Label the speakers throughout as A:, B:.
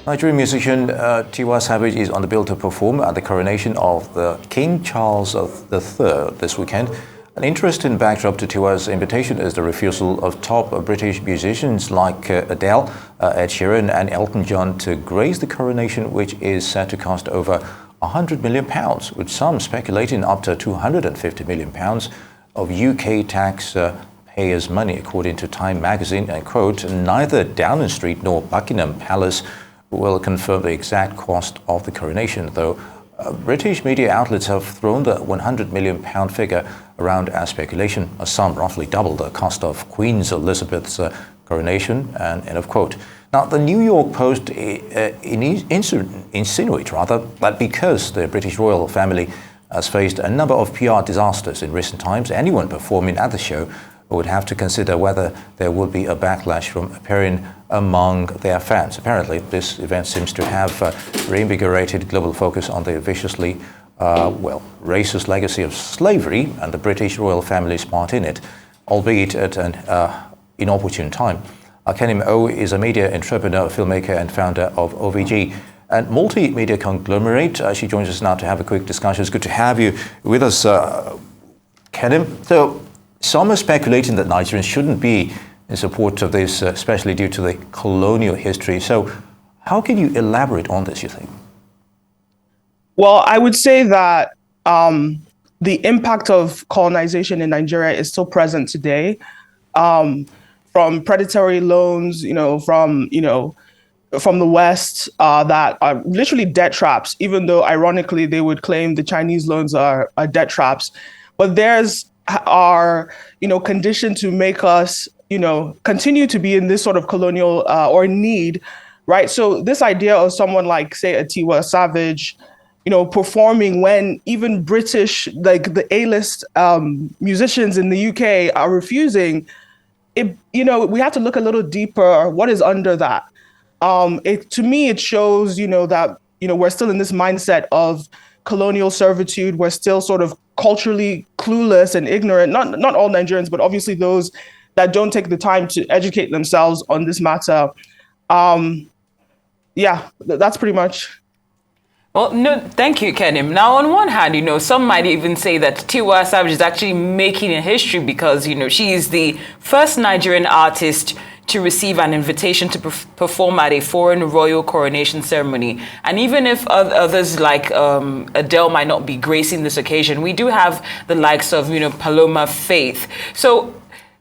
A: Nigerian musician Tiwa Savage is on the bill to perform at the coronation of the King Charles III this weekend. An interesting backdrop to Tiwa's invitation is the refusal of top British musicians like Adele, Ed Sheeran and Elton John to grace the coronation, which is set to cost over £100 million, with some speculating up to £250 million of UK taxpayers' money, according to Time magazine. And quote, neither Downing Street nor Buckingham Palace will confirm the exact cost of the coronation, though British media outlets have thrown the £100 million figure around as speculation, a sum roughly double the cost of Queen Elizabeth's coronation, and end of quote. Now, the New York Post insinuates that because the British royal family has faced a number of PR disasters in recent times, anyone performing at the show would have to consider whether there would be a backlash from appearing among their fans. Apparently, this event seems to have reinvigorated global focus on the viciously, racist legacy of slavery and the British royal family's part in it, albeit at an inopportune time. Kenim is a media entrepreneur, filmmaker, and founder of OVG, and multimedia conglomerate. She joins us now to have a quick discussion. It's good to have you with us, Kenim. So, some are speculating that Nigerians shouldn't be in support of this, especially due to the colonial history. So how can you elaborate on this, you think?
B: Well, I would say that the impact of colonization in Nigeria is still present today. From predatory loans, from the West that are literally debt traps, even though ironically they would claim the Chinese loans are debt traps. But are conditioned to make us continue to be in this sort of colonial or need, right? So this idea of someone like, say, a Tiwa Savage performing when even British, like the A-list musicians in the UK are refusing, we have to look a little deeper. What is under that? To me, it shows that we're still in this mindset of colonial servitude. We're still sort of culturally clueless and ignorant, not all Nigerians, but obviously those that don't take the time to educate themselves on this matter. That's pretty much.
C: Well, no, thank you, Kenim. Now, on one hand, some might even say that Tiwa Savage is actually making a history because, she is the first Nigerian artist to receive an invitation to perform at a foreign royal coronation ceremony. And even if others like Adele might not be gracing this occasion, we do have the likes of, Paloma Faith. So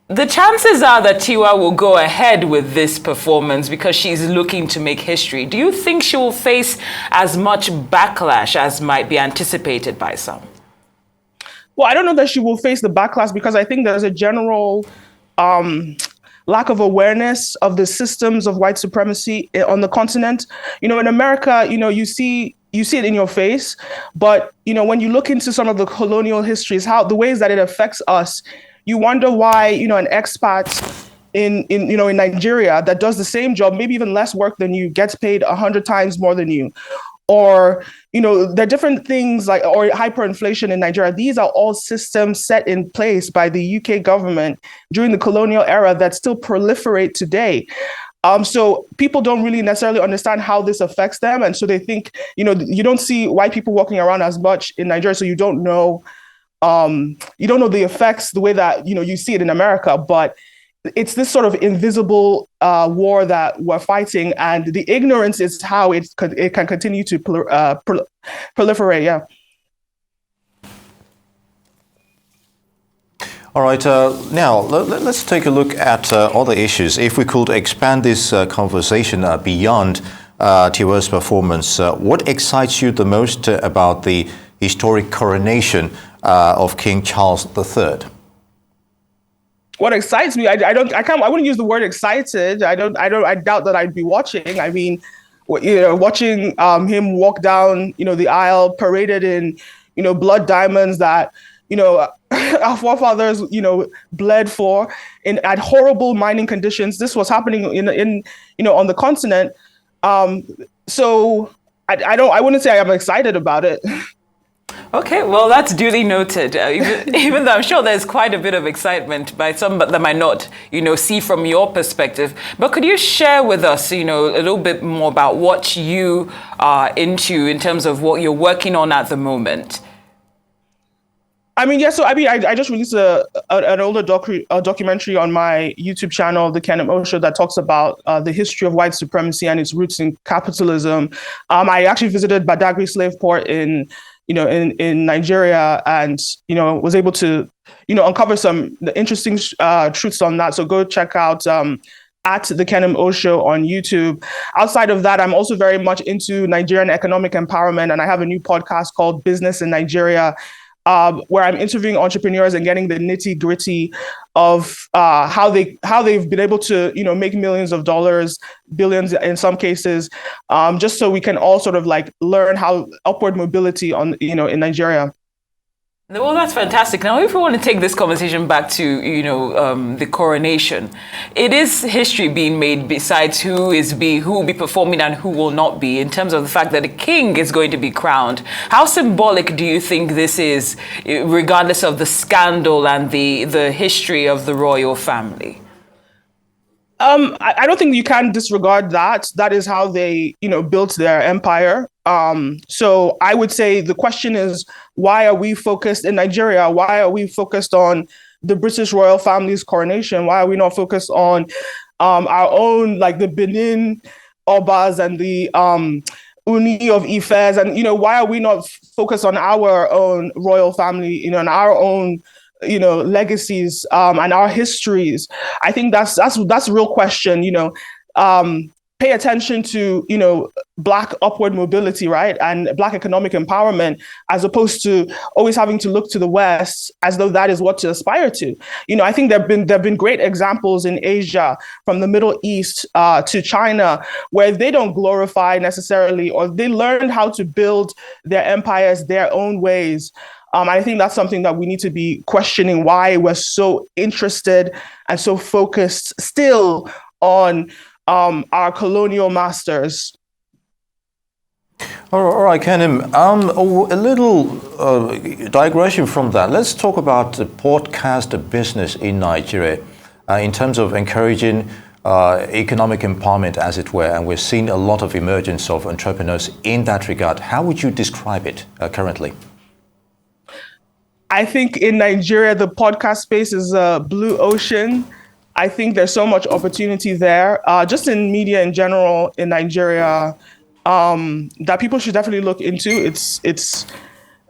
C: the chances are that Tiwa will go ahead with this performance because she's looking to make history. Do you think she will face as much backlash as might be anticipated by some?
B: Well, I don't know that she will face the backlash because I think there's a general lack of awareness of the systems of white supremacy on the continent. In America, you see it in your face, but when you look into some of the colonial histories, the ways that it affects us, you wonder why an expat in Nigeria that does the same job, maybe even less work than you, gets paid 100 times more than you. Or, there are different things or hyperinflation in Nigeria. These are all systems set in place by the UK government during the colonial era that still proliferate today. So people don't really necessarily understand how this affects them. And so they think, you don't see white people walking around as much in Nigeria. So you don't know the effects the way that, you see it in America. But it's this sort of invisible war that we're fighting, and the ignorance is how it can continue to proliferate. Yeah.
A: All right. Now let's take a look at other issues. If we could expand this conversation beyond Tiwa's performance, what excites you the most about the historic coronation of King Charles III?
B: What excites me, I wouldn't use the word excited. I doubt that I'd be watching. I mean, watching him walk down, the aisle paraded in, blood diamonds that, our forefathers, bled for at horrible mining conditions. This was happening on the continent. So I wouldn't say I am excited about it.
C: Okay, well, that's duly noted. Even though I'm sure there's quite a bit of excitement by some, but that might not, see from your perspective. But could you share with us, a little bit more about what you are into in terms of what you're working on at the moment?
B: I just released an older documentary on my YouTube channel, the Kenim Show, that talks about the history of white supremacy and its roots in capitalism. I actually visited Badagry slave port in Nigeria, and was able to uncover some interesting truths on that. So go check out at the Kenim Show on YouTube. Outside of that, I'm also very much into Nigerian economic empowerment, and I have a new podcast called Business in Nigeria, where I'm interviewing entrepreneurs and getting the nitty gritty of how they've been able to make millions of dollars, billions in some cases, just so we can all sort of like learn how upward mobility in Nigeria.
C: Well, that's fantastic. Now, if we want to take this conversation back to, the coronation, it is history being made besides who will be performing and who will not be, in terms of the fact that a king is going to be crowned. How symbolic do you think this is, regardless of the scandal and the history of the royal family?
B: I don't think you can disregard that. That is how they, built their empire. So I would say the question is, why are we focused in Nigeria? Why are we focused on the British royal family's coronation? Why are we not focused on our own, like the Benin Obas and the Uni of Ifes? And, why are we not focused on our own royal family, and our own legacies and our histories? I think that's a real question. Pay attention to Black upward mobility, right, and Black economic empowerment, as opposed to always having to look to the West as though that is what to aspire to. I think there've been great examples in Asia, from the Middle East to China, where they don't glorify necessarily, or they learned how to build their empires their own ways. I think that's something that we need to be questioning, why we're so interested and so focused still on our colonial masters.
A: All right, Kenim, a little digression from that. Let's talk about the podcast business in Nigeria in terms of encouraging economic empowerment, as it were, and we're seeing a lot of emergence of entrepreneurs in that regard. How would you describe it currently?
B: I think in Nigeria, the podcast space is a blue ocean. I think there's so much opportunity there, just in media in general in Nigeria, that people should definitely look into. It's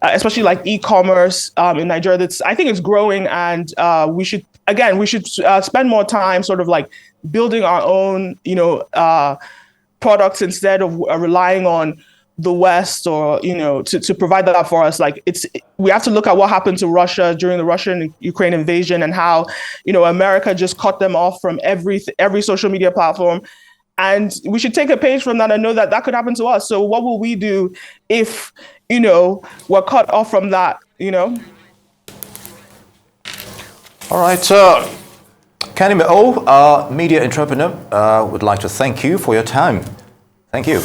B: especially like e-commerce in Nigeria. I think it's growing, and we should spend more time sort of like building our own, products instead of relying on the West or to provide that for us. Like we have to look at what happened to Russia during the Russian-Ukraine invasion, and how America just cut them off from every social media platform. And we should take a page from that and know that could happen to us. So what will we do if we're cut off from that?
A: All right, Kenim, media entrepreneur, would like to thank you for your time. Thank you.